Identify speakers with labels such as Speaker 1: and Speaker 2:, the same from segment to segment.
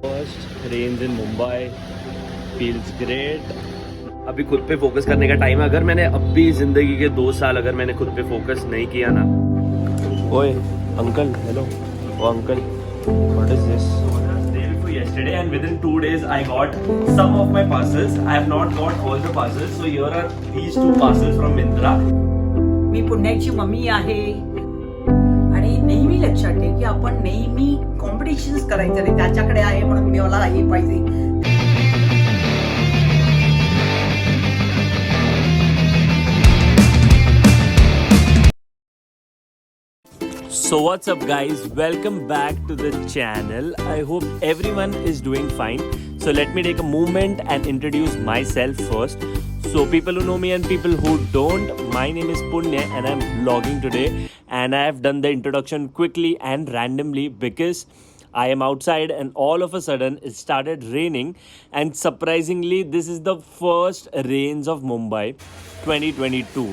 Speaker 1: First rains in Mumbai feels great. अभी खुद पे फोकस करने का टाइम है. अगर मैंने अभी जिंदगी के 2 साल अगर मैंने खुद पे फोकस नहीं किया ना. ओए अंकल, हेलो. ओ uncle, what is this? Yesterday and within 2 days I got some of my parcels. I have not got all the parcels. So here are these 2 parcels from Myntra.
Speaker 2: मी पुण्याची mummy आहे आणि नेहमी लक्षात ठेव की आपण नेहमी कॉम्पिटिशन्स करायचं नाही. त्याच्याकडे आहे म्हणून मी मला हे पाहिजे.
Speaker 1: So what's up guys, welcome back to the channel. I hope everyone is doing fine. So let me take a moment and introduce myself first. So people who know me and people who don't, my name is Punya and I'm vlogging today, and I have done the introduction quickly and randomly because I am outside and all of a sudden it started raining, and surprisingly this is the first rains of Mumbai 2022.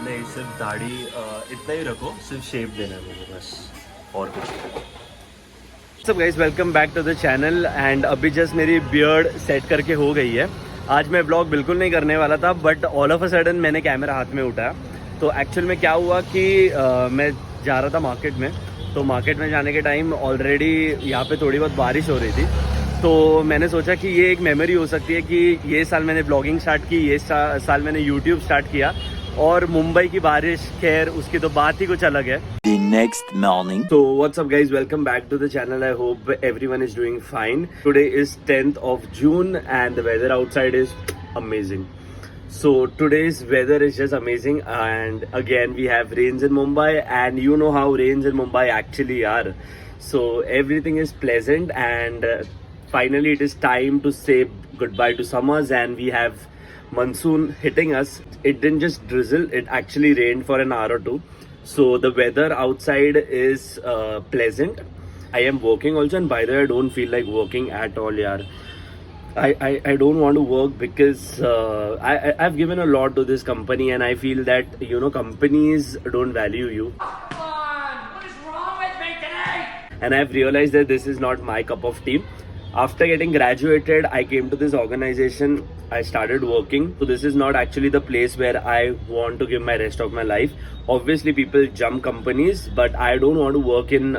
Speaker 1: नहीं, सिर्फ दाढ़ी इतना ही रखो, सिर्फ shape देना है मुझे बस, और कुछ नहीं. सब guys, welcome back to the channel. And अभी जस्ट मेरी बियर्ड सेट करके हो गई है. आज मैं व्लॉग बिल्कुल नहीं करने वाला था, but all of a sudden मैंने कैमरा हाथ में उठाया. तो एक्चुअल में क्या हुआ कि मैं जा रहा था मार्केट में. तो मार्केट में जाने के टाइम ऑलरेडी यहाँ पे थोड़ी बहुत बारिश हो रही थी. तो मैंने सोचा कि ये एक मेमोरी हो सकती है कि ये साल मैंने ब्लॉगिंग स्टार्ट की, ये साल मैंने यूट्यूब स्टार्ट किया, और मुंबई की बारिश, खैर उसकी तो बात ही कुछ अलग है.
Speaker 3: The next morning.
Speaker 1: So what's up guys, welcome back to the channel. I hope everyone is doing fine. Today is 10th of June and the weather outside is amazing. So today's weather is just amazing, and again we have rains in Mumbai, and you know how rains in Mumbai actually are. So everything is pleasant, and finally it is time to say goodbye to summers, and we have monsoon hitting us. It didn't just drizzle, it actually rained for an hour or two. So the weather outside is pleasant. I am working also, and by the way I don't feel like working at all yaar. I don't want to work because I've given a lot to this company, and I feel that, you know, companies don't value you.
Speaker 2: Come on, what is wrong with me today?
Speaker 1: And I've realized that this is not my cup of tea. After getting graduated, I came to this organization. I started working. So this is not actually the place where I want to give my rest of my life. Obviously, people jump companies, but I don't want to work in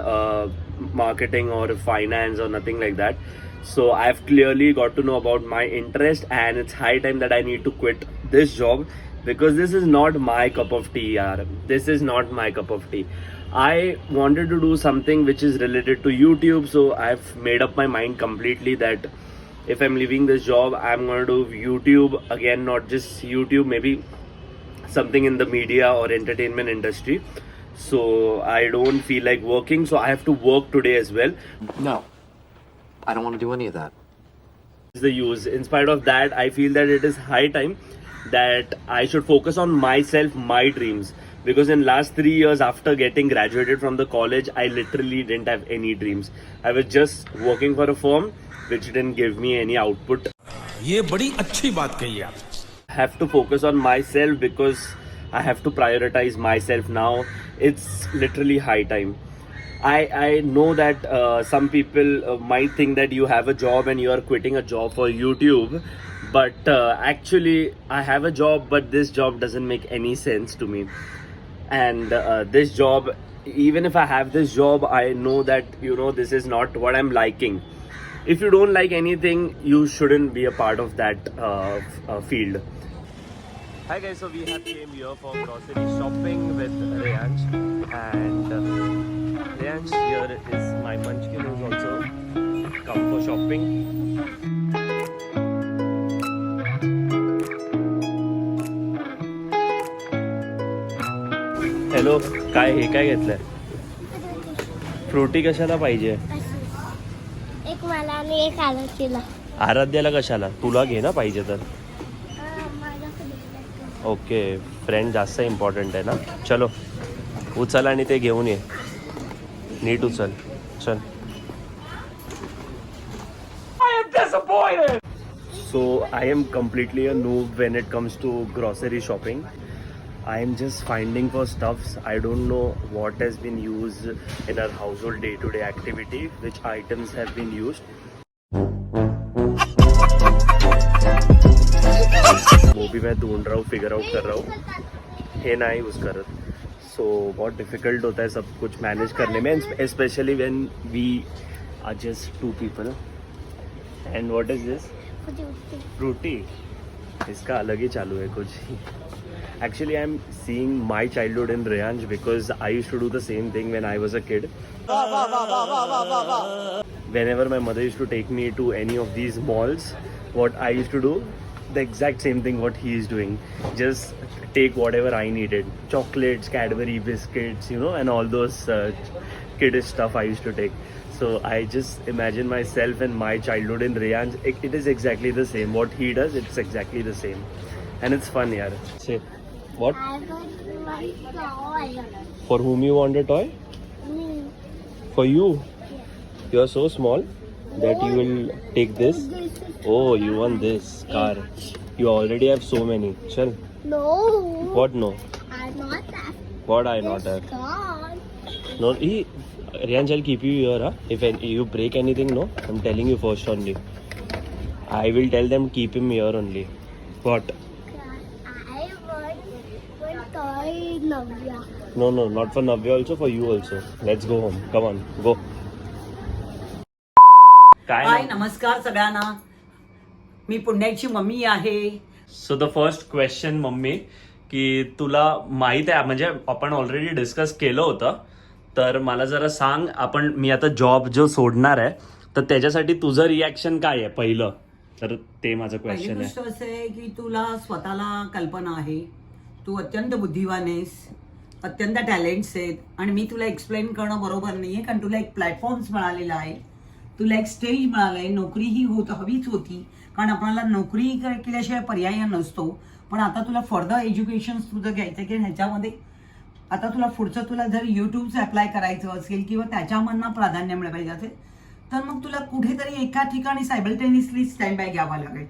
Speaker 1: marketing or finance or nothing like that. So I've clearly got to know about my interest, and it's high time that I need to quit this job because this is not my cup of tea, yaar. This is not my cup of tea. I wanted to do something which is related to YouTube, so I've made up my mind completely that if I'm leaving this job, I'm going to do YouTube again, not just YouTube, maybe something in the media or entertainment industry. So I don't feel like working, so I have to work today as well.
Speaker 3: No, I don't want to do any of that.
Speaker 1: Is the use. In spite of that, I feel that it is high time that I should focus on myself, my dreams. Because in last 3 years after getting graduated from the college, I literally didn't have any dreams. I was just working for a firm which didn't give me any output.
Speaker 4: ये बड़ी अच्छी बात कही आप.
Speaker 1: I have to focus on myself because I have to prioritize myself now. It's literally high time. I know that some people might think that you have a job and you are quitting a job for YouTube, but actually I have a job, but this job doesn't make any sense to me. And this job, even if I have this job, I know that, you know, this is not what I'm liking. If you don't like anything, you shouldn't be a part of that field. Hi guys, so we have came here for grocery shopping with Reyansh, and Reyansh here is my munchkin who's also come for shopping. Hello, काय हे काय घेतलंय? फ्रुटी कशाला पाहिजे?
Speaker 5: एक मला आणि एक आराध्याला.
Speaker 1: आराध्याला कशाला? तुला घे ना पाहिजे तर. ओके, फ्रेंड जास्त इम्पॉर्टंट आहे ना. चलो उचल आणि ते घेऊन ये. नीट उचल, चल. I am disappointed. So I am completely a noob when it comes to grocery shopping. I am just finding for stuffs. I don't know what has been used in our household day-to-day activity, which items have been used. वो भी मैं ढूंढ रहा हूँ, figure out कर रहा हूँ. हे ना यूज़ करत. सो बहुत डिफिकल्ट होता है सब कुछ मैनेज करने में, specially when we are just 2 people. And what is this? Frooti. इसका अलग ही चालू है कुछ. Actually, I'm seeing my childhood in Rayanj because I used to do the same thing when I was a kid. Whenever my mother used to take me to any of these malls, what I used to do, the exact same thing what he is doing. Just take whatever I needed. Chocolates, Cadbury biscuits, you know, and all those kiddish stuff I used to take. So I just imagine myself and my childhood in Rayanj. It is exactly the same. What he does, it's exactly the same. And it's fun, yaar. Say, what?
Speaker 5: I want my toy.
Speaker 1: For whom you want a toy?
Speaker 5: Me.
Speaker 1: For you? You are so small that you will take this. Oh, you want this car. You already have so many. Chal.
Speaker 5: No.
Speaker 1: What no?
Speaker 5: I'm not that.
Speaker 1: What I not have?
Speaker 5: Gone.
Speaker 1: No, Riyanj, I'll keep you here. Huh? If you break anything, no, I'm telling you first only. I will tell them keep him here only. What?
Speaker 5: I want one toy, Navya.
Speaker 1: No, not for Navya also, for you also. Let's go home. Come on, go.
Speaker 2: हाय नमस्कार सगळ्यांना. मी पुण्याची mummy आहे.
Speaker 1: So the first question mummy, की तुला माहित आहे, म्हणजे आपण ऑलरेडी डिस्कस केलं होतं, तर मला जरा सांग, मी आता जॉब जो सोडणार आहे, तर त्याच्यासाठी तुझं रिॲक्शन काय आहे पहिलं? तर ते माझं
Speaker 2: पहिली
Speaker 1: क्वेश्चन
Speaker 2: गोष्ट
Speaker 1: आहे.
Speaker 2: असं आहे की तुला स्वतःला कल्पना आहे, तू अत्यंत बुद्धिवान आहेस, अत्यंत टॅलेंट्स आहेत, आणि मी तुला एक्सप्लेन करणं बरोबर नाहीये, कारण तुला एक प्लॅटफॉर्म्स मिळालेला आहे, तुला एक स्टेज मिळालंय. नोकरी ही हवीच होती, कारण आपल्याला नोकरी केल्याशिवाय पर्याय नसतो. पण आता तुला फर्दर एज्युकेशन तुझं घ्यायचं की ह्याच्यामध्ये आता तुला पुढचं तुला जर युट्यूबचं अप्लाय करायचं असेल किंवा त्याच्यामधनं प्राधान्य मिळालं पाहिजे असेल, तर मग तुला कुठेतरी एका ठिकाणी सायमल्टेनियसली स्टँड बाय घ्यावा लागेल.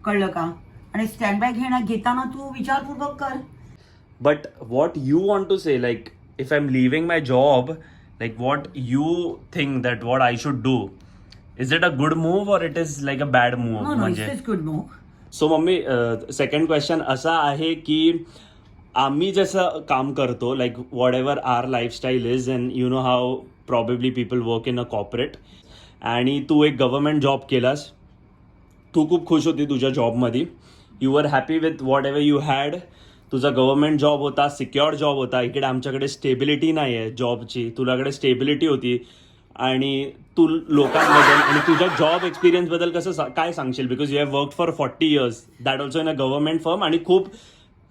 Speaker 2: कळलं का? आणि स्टँड बाय घेताना तू विचारपूर्वक कर.
Speaker 1: But what you want to say, like if I'm leaving my job, like what you think that what I should do? Is it a good move or it is like a bad move?
Speaker 2: No, it's good move.
Speaker 1: So mummy, second question असा आहे की आम्ही जसं काम करतो, like whatever are lifestyle is, and you know how probably people work in a corporate, आणि तू एक गव्हर्नमेंट जॉब केलास, तू खूप खुश होती तुझ्या जॉबमध्ये, you were happy with what ever you had. तुझा गव्हर्नमेंट जॉब होता, सिक्युअर जॉब होता. इकडे आमच्याकडे स्टेबिलिटी नाही आहे जॉबची, तुझ्याकडे स्टेबिलिटी होती. आणि तू लोकांबद्दल आणि तुझ्या जॉब एक्सपिरियन्सबद्दल कसं काय सांगशील? Because you have work for 40 years, that also in a government firm, आणि खूप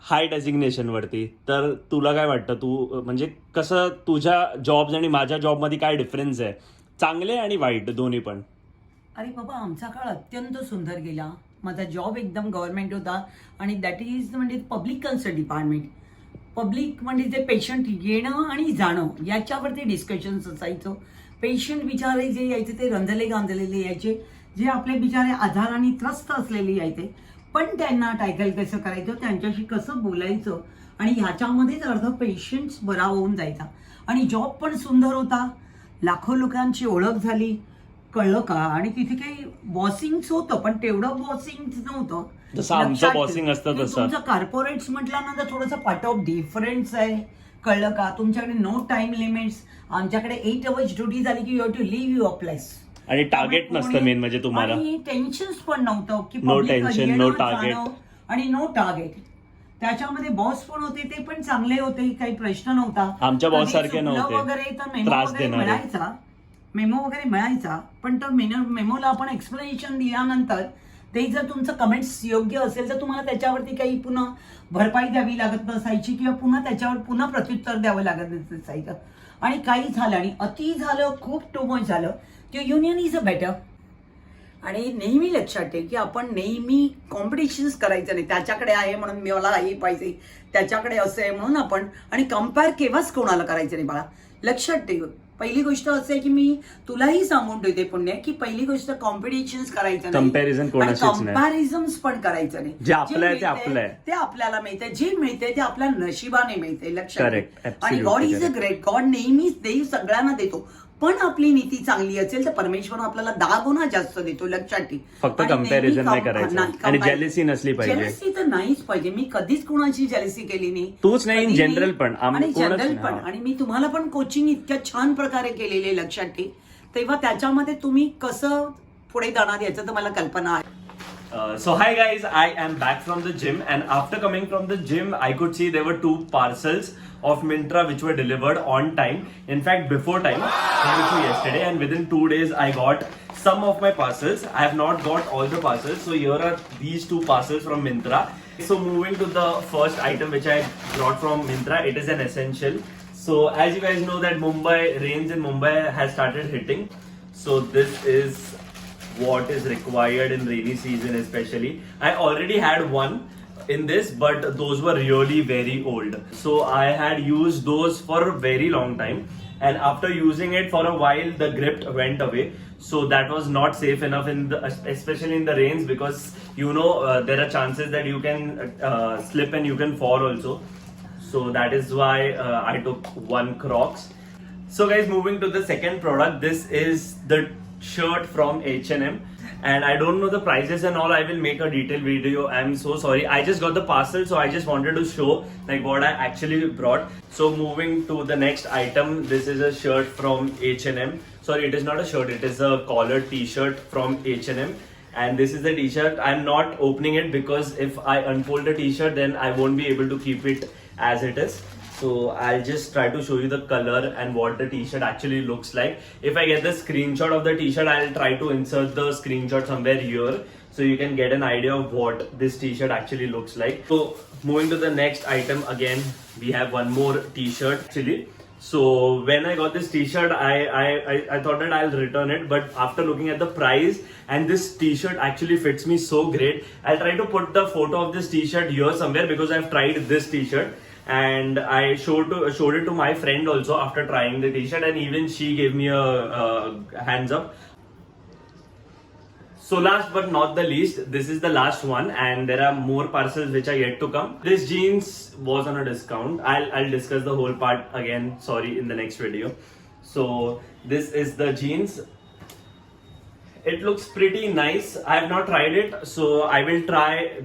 Speaker 1: हाय डेझिग्नेशनवरती. तर तुला काय वाटतं, तू म्हणजे कसं तुझ्या जॉब्स आणि माझ्या जॉबमध्ये काय डिफरन्स आहे, चांगले आणि वाईट दोन्ही पण?
Speaker 2: अरे बाबा, आमचा काळ अत्यंत सुंदर गेला. माझा जॉब एकदम गव्हर्नमेंट होता, आणि दॅट इज म्हणजे पब्लिक कन्सर्न डिपार्टमेंट. पब्लिक म्हणजे जे पेशंट येणं आणि जाणं याच्यावरती डिस्कशन्स असायचं. पेशंट बिचारे जे यायचे ते रंजले गांजलेले यायचे, जे आपले बिचारे आजाराने त्रस्त असलेले यायचे, पण त्यांना टॅकल कसं करायचं, त्यांच्याशी कसं बोलायचं, आणि ह्याच्यामध्येच अर्ध पेशंट्स बरा होऊन जायचा. आणि जॉब पण सुंदर होता, लाखो लोकांची ओळख झाली. कळलं का? आणि तिथे काही बॉसिंगच होतं, पण तेवढं बॉसिंग नव्हतं
Speaker 1: जसं आमचं बॉसिंग असतं तसं.
Speaker 2: तुमचं कॉर्पोरेट्स म्हटल्यानंतर थोडंसं पार्ट ऑफ डिफरन्स आहे. कळलं का? तुमच्याकडे नो टाइम लिमिट्स, आमच्याकडे 8 hours ड्युटी झाली की you have to leave your place.
Speaker 1: आणि टार्गेट नसतं मेन म्हणजे तुम्हाला,
Speaker 2: आणि टेन्शन्स पण नव्हतं की
Speaker 1: नो टेन्शन, नो टार्गेट,
Speaker 2: आणि नो टार्गेट. त्याच्यामध्ये बॉस पण होते, ते पण चांगले होते, काही प्रश्न नव्हता.
Speaker 1: आमच्या बॉस सारखे नव्हते,
Speaker 2: वगैरे तर मेमो
Speaker 1: त्रास
Speaker 2: वगैरे
Speaker 1: देणारे.
Speaker 2: मिळायचा, पण तो मेमोला आपण एक्सप्लेनेशन दिल्यानंतर ते जर तुमचं कमेंट्स योग्य असेल तर तुम्हाला त्याच्यावरती काही पुन्हा भरपाई द्यावी लागत नसायची, किंवा पुन्हा प्रत्युत्तर द्यावं लागत नसायचं. आणि काही झालं आणि अति झालं, खूप टू मच झालं, की युनियन इज अ बेटर. आणि नेहमी लक्षात ठेव की आपण नेहमी कॉम्पिटिशन्स करायचं नाही. त्याच्याकडे आहे म्हणून मला हे पाहिजे, त्याच्याकडे असं आहे म्हणून आपण, आणि कम्पेअर केव्हाच कोणाला करायचं नाही बाळा. लक्षात ठेव, पहिली गोष्ट असं आहे की मी तुलाही सांगून ठेवते पुण्य की पहिली गोष्ट कॉम्पिटिशन करायचं
Speaker 1: Comparison कोणाशीच नाही.
Speaker 2: कम्पॅरिझन्स पण करायचं नाही.
Speaker 1: जे आपलं आहे ते
Speaker 2: मिळतंय,
Speaker 1: आपलं आहे.
Speaker 2: ते आपल्याला मिळते, जे मिळते ते आपल्या नशिबाने मिळते. लक्षात
Speaker 1: Correct,
Speaker 2: ठेव. आणि
Speaker 1: absolutely
Speaker 2: God is a
Speaker 1: correct.
Speaker 2: Great. God नेहमीच देव सगळ्यांना देतो, पण आपली नीती चांगली असेल तर परमेश्वर आपल्याला 10 गुणा जास्त देतो. लक्षात ठेव.
Speaker 1: फक्त
Speaker 2: आणि नेहमी
Speaker 1: comparison नाही करायचं. आणि
Speaker 2: comparison.
Speaker 1: jealousy नसली पाहिजे.
Speaker 2: Jealousy तर नाहीच पाहिजे. मी कधीच कुणाची जेलसी केली नाही.
Speaker 1: तूच नाही, in
Speaker 2: कधी
Speaker 1: general पण.
Speaker 2: आणि
Speaker 1: कोणच
Speaker 2: जनरल
Speaker 1: नाही.
Speaker 2: पण.
Speaker 1: हा.
Speaker 2: आणि मी तुम्हाला पण कोचिंग इतक्या छान प्रकारे केलेले. लक्षात ठेव. तेव्हा त्याच्यामध्ये तुम्ही कसं पुढे जाणार याचं तर मला कल्पना आहे.
Speaker 1: So hi guys, I am back from the gym, and after coming from the gym I could see there were 2 parcels of Myntra which were delivered on time. In fact before time, day before yesterday, and within 2 days I got some of my parcels. I have not got all the parcels, so here are these 2 parcels from Myntra. So moving to the first item which I brought from Myntra, it is an essential. So as you guys know that rains in Mumbai has started hitting, so this is what is required in rainy season especially. I already had one in this, but those were really very old, so I had used those for a very long time, and after using it for a while the grip went away, so that was not safe enough in the, especially in the rains, because there are chances that you can slip and you can fall also. So that is why I took one Crocs. So guys, moving to the second product, this is the shirt from H&M, and I don't know the prices and all. I will make a detailed video. I'm so sorry, I just got the parcel, so I just wanted to show like what I actually brought. So moving to the next item, this is a shirt from H&M. Sorry, it is not a shirt, it is a collared t-shirt from H&M, and this is the t-shirt. I'm not opening it because if I unfold the t-shirt then I won't be able to keep it as it is. So I'll just try to show you the color and what the t-shirt actually looks like. If I get the screenshot of the t-shirt, I'll try to insert the screenshot somewhere here, so you can get an idea of what this t-shirt actually looks like. So moving to the next item, again we have one more t-shirt actually. So when I got this t-shirt, I thought that I'll return it, but after looking at the price, and this t-shirt actually fits me so great, I'll try to put the photo of this t-shirt here somewhere, because I've tried this t-shirt and I showed it to my friend also after trying the t-shirt, and even she gave me a hands up. So last but not the least, this is the last one, and there are more parcels which are yet to come. This jeans was on a discount. I'll discuss the whole part again, sorry, in the next video. So this is the jeans. It looks pretty nice. I have not tried it, so I will try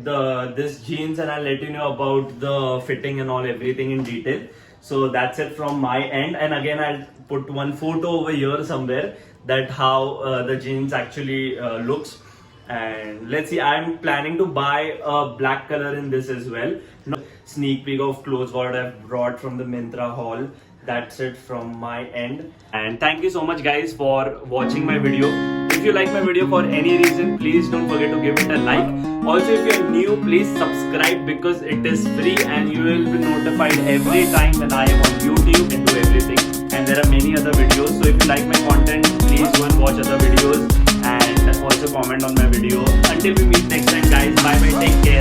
Speaker 1: this jeans and I'll let you know about the fitting and all, everything in detail. So that's it from my end, and again I'll put one photo over here somewhere that how the jeans actually looks. And let's see, I'm planning to buy a black color in this as well. Sneak peek of clothes what I've brought from the Myntra haul. That's it from my end, and thank you so much guys for watching my video. If you like my video for any reason, please don't forget to give it a like. Also, if you're new, please subscribe because it is free and you will be notified every time when I am on YouTube and do everything. And there are many other videos, so if you like my content, please go and watch other videos and also comment on my video. Until we meet next time guys, bye bye, take care.